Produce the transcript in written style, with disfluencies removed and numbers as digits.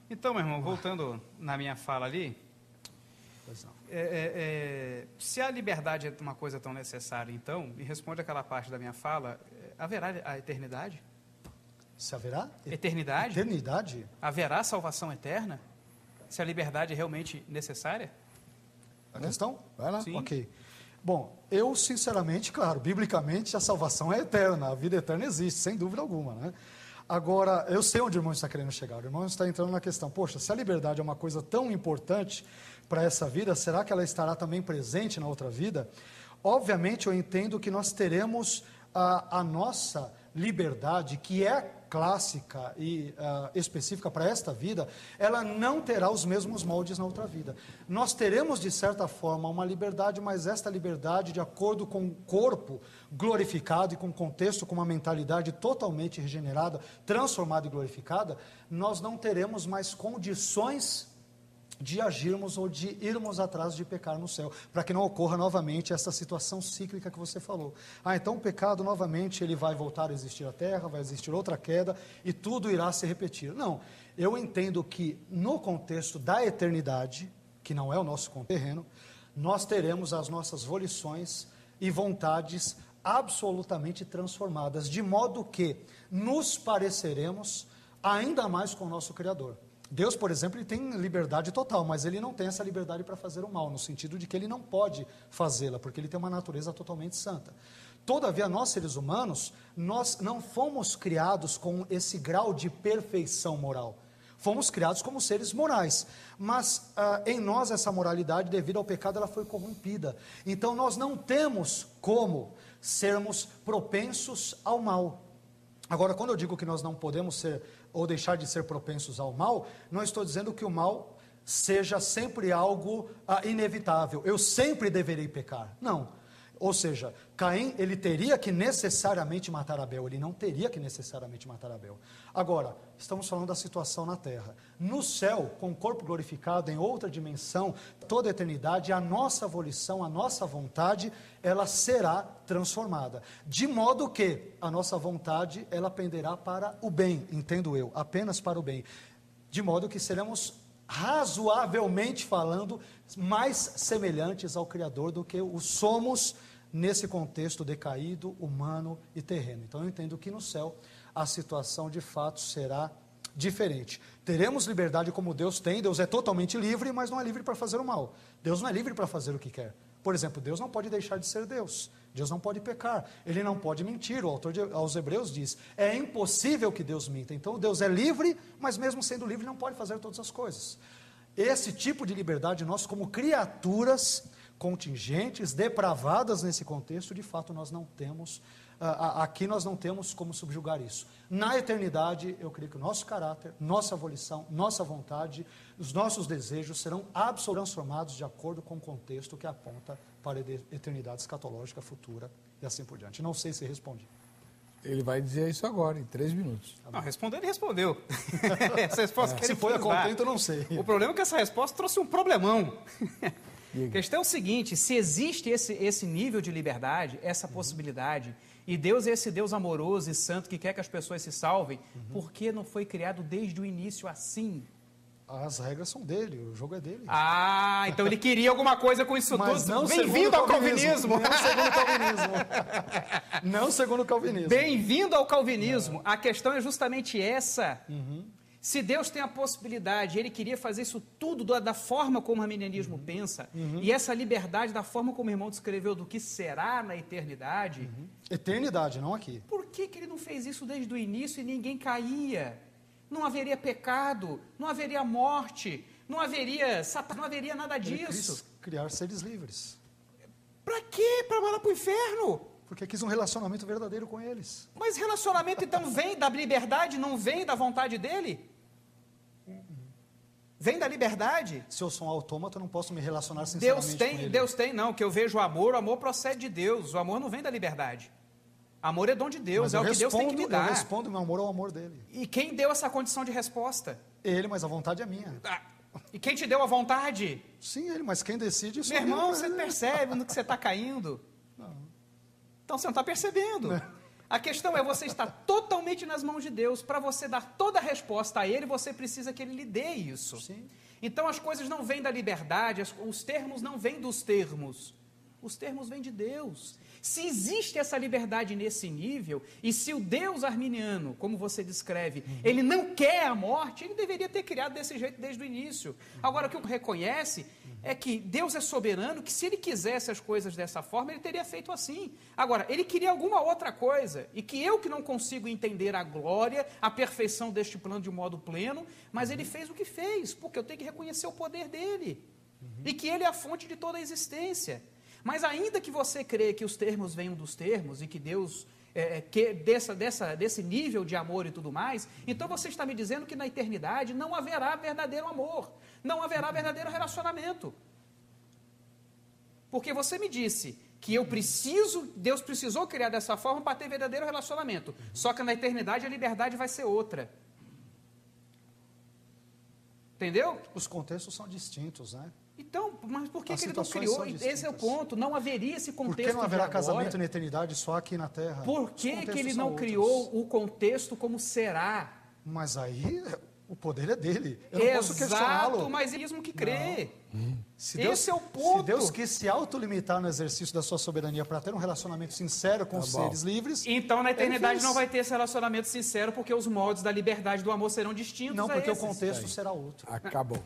Então, meu irmão, voltando na minha fala ali, Pois não. se a liberdade é uma coisa tão necessária, então, me responde aquela parte da minha fala, haverá a eternidade? Se haverá? Eternidade? Eternidade? Haverá salvação eterna? Se a liberdade é realmente necessária? A questão? Vai lá. Sim. Ok. Bom, eu sinceramente, claro, biblicamente a salvação é eterna, a vida eterna existe, sem dúvida alguma, né? Agora, eu sei onde o irmão está querendo chegar. O irmão está entrando na questão, poxa, se a liberdade é uma coisa tão importante para essa vida, será que ela estará também presente na outra vida? Obviamente, eu entendo que nós teremos a nossa liberdade, que é clássica e específica para esta vida, ela não terá os mesmos moldes na outra vida. Nós teremos, de certa forma, uma liberdade, mas esta liberdade, de acordo com o corpo glorificado e com o contexto, com uma mentalidade totalmente regenerada, transformada e glorificada, nós não teremos mais condições de agirmos ou de irmos atrás de pecar no céu, para que não ocorra novamente essa situação cíclica que você falou. Então o pecado novamente ele vai voltar a existir a terra, vai existir outra queda e tudo irá se repetir. Não, eu entendo que no contexto da eternidade, que não é o nosso terreno, nós teremos as nossas volições e vontades absolutamente transformadas, de modo que nos pareceremos ainda mais com o nosso Criador. Deus, por exemplo, ele tem liberdade total, mas ele não tem essa liberdade para fazer o mal, no sentido de que ele não pode fazê-la, porque ele tem uma natureza totalmente santa. Todavia, nós seres humanos, nós não fomos criados com esse grau de perfeição moral. Fomos criados como seres morais, mas em nós essa moralidade, devido ao pecado, ela foi corrompida. Então nós não temos como sermos propensos ao mal. Agora, quando eu digo que nós não podemos ser ou deixar de ser propensos ao mal, não estou dizendo que o mal seja sempre algo inevitável. Eu sempre deverei pecar. Não. Ou seja, Caim, ele teria que necessariamente matar Abel, ele não teria que necessariamente matar Abel. Agora, estamos falando da situação na terra. No céu, com o corpo glorificado, em outra dimensão, toda a eternidade, a nossa volição, a nossa vontade, ela será transformada. De modo que a nossa vontade, ela penderá para o bem, entendo eu, apenas para o bem. De modo que seremos razoavelmente falando, mais semelhantes ao Criador do que o somos nesse contexto decaído, humano e terreno. Então eu entendo que no céu a situação de fato será diferente. Teremos liberdade como Deus tem, Deus é totalmente livre, mas não é livre para fazer o mal. Deus não é livre para fazer o que quer. Por exemplo, Deus não pode deixar de ser Deus. Deus não pode pecar. Ele não pode mentir. O autor aos Hebreus diz, é impossível que Deus minta. Então Deus é livre, mas mesmo sendo livre não pode fazer todas as coisas. Esse tipo de liberdade, nós como criaturas contingentes, depravadas nesse contexto, de fato nós não temos, aqui nós não temos como subjugar isso. Na eternidade, eu creio que o nosso caráter, nossa volição, nossa vontade, os nossos desejos serão absolutamente transformados de acordo com o contexto que aponta para a eternidade escatológica futura e assim por diante. Não sei se respondi. Ele vai dizer isso agora, em 3 minutos. Não, responder ele respondeu. Essa resposta que ele Se foi a fez lá. contento, eu não sei. O problema é que essa resposta trouxe um problemão. Diga. A questão é o seguinte, se existe esse nível de liberdade, essa possibilidade, e Deus é esse Deus amoroso e santo que quer que as pessoas se salvem, por que não foi criado desde o início assim? As regras são dele, o jogo é dele. Ah, então ele queria alguma coisa com isso Mas tudo. não Bem-vindo ao calvinismo. Não segundo o calvinismo. Não segundo o calvinismo. Bem-vindo ao calvinismo. A questão é justamente essa. Se Deus tem a possibilidade, ele queria fazer isso tudo da forma como o arminianismo pensa, e essa liberdade da forma como o irmão descreveu do que será na eternidade, Eternidade, não aqui. por que ele não fez isso desde o início e ninguém caía? Não haveria pecado, não haveria morte, não haveria Satanás, não haveria nada Ele disso. quis criar seres livres. Pra quê? Pra mandar pro inferno? Porque quis um relacionamento verdadeiro com eles. Mas relacionamento então vem da liberdade, não vem da vontade dele? Vem da liberdade? Se eu sou um autômato, eu não posso me relacionar sinceramente com ele. Deus tem, não, que eu vejo o amor procede de Deus, o amor não vem da liberdade. Amor é dom de Deus, Mas é o que Deus tem que me eu dar. respondo meu amor ao amor dele. E quem deu essa condição de resposta? Ele, mas a vontade é minha. E quem te deu a vontade? Sim, ele, mas quem decide isso Meu irmão, é você ele. percebe no que você está caindo? Não. Então você não está percebendo. A questão é você estar totalmente nas mãos de Deus. Para você dar toda a resposta a Ele, você precisa que Ele lhe dê isso. Sim. Então as coisas não vêm da liberdade, os termos não vêm dos termos. Os termos vêm de Deus. Se existe essa liberdade nesse nível, e se o Deus arminiano, como você descreve, ele não quer a morte, ele deveria ter criado desse jeito desde o início. Agora, o que o reconhece é que Deus é soberano, que se ele quisesse as coisas dessa forma, ele teria feito assim. Agora, ele queria alguma outra coisa, e que eu que não consigo entender a glória, a perfeição deste plano de modo pleno, mas ele fez o que fez, porque eu tenho que reconhecer o poder dele, e que ele é a fonte de toda a existência. Mas ainda que você crê que os termos venham dos termos e que Deus desse nível de amor e tudo mais, então você está me dizendo que na eternidade não haverá verdadeiro amor, não haverá verdadeiro relacionamento. Porque você me disse que Deus precisou criar dessa forma para ter verdadeiro relacionamento. Só que na eternidade a liberdade vai ser outra. Entendeu? Os contextos são distintos, né? Então, mas por que As ele não situações criou? são distintas. Esse é o ponto. Não haveria esse contexto. Por que não haverá de agora. casamento na eternidade só aqui na Terra? Por que ele não criou o contexto como será? Mas aí o poder é dele. Eu não posso questioná-lo. Exato, mas é mesmo que crê. Esse é o ponto. Se Deus quis se autolimitar no exercício da sua soberania para ter um relacionamento sincero com os seres livres... Então, na eternidade fez. não vai ter esse relacionamento sincero, porque os moldes da liberdade do amor serão distintos. Não, porque o esses. contexto será outro. Acabou.